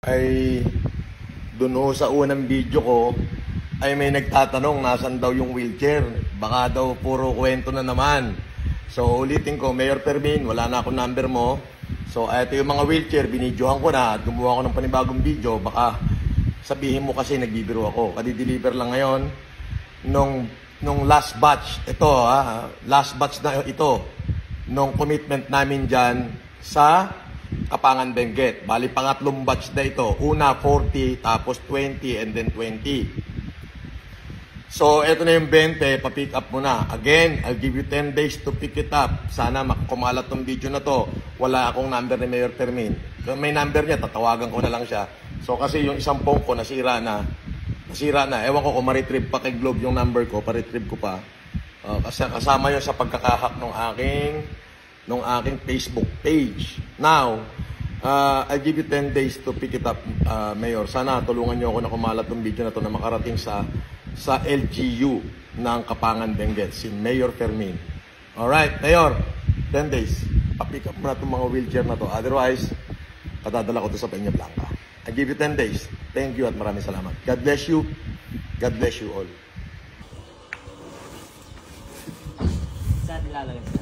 ay dun ho sa unang video ko ay may nagtatanong nasan daw yung wheelchair. Baka daw puro kwento na naman. So ulitin ko, Mayor Fermin, wala na akong number mo. So ito yung mga wheelchair, binidyohan ko na at gumawa ko ng panibagong video. Baka sabihin mo kasi nagbibiro ako. Kadi-deliver lang ngayon nung last batch. Ito last batch na ito nung commitment namin dyan sa Kapangan Benguet. Bali, pangatlong batch na ito. Una, 40, tapos 20, and then 20. So, eto na yung 20, pa-pick up mo na. Again, I'll give you 10 days to pick it up. Sana kumalat tong video na to. Wala akong number ni Mayor Fermin. Kung may number niya, tatawagan ko na lang siya. So, kasi yung isang phone ko, nasira na. Ewan ko kung ma-retrieve pa kay Globe yung number ko, pa-retrieve ko pa. Kasi kasama yun sa pagkakahak ng aking Facebook page. Now, I'll give you 10 days to pick it up, Mayor. Sana tulungan niyo ako na kumalat ng video na to na makarating sa LGU ng Kapangan Benguet, si Mayor Fermin. Alright, Mayor, 10 days. Pa-pick up mo na itong mga wheelchair na to. Otherwise, katadala ko to sa Peña Blanca. I give you 10 days. Thank you at maraming salamat. God bless you. God bless you all. Saan nilalagay?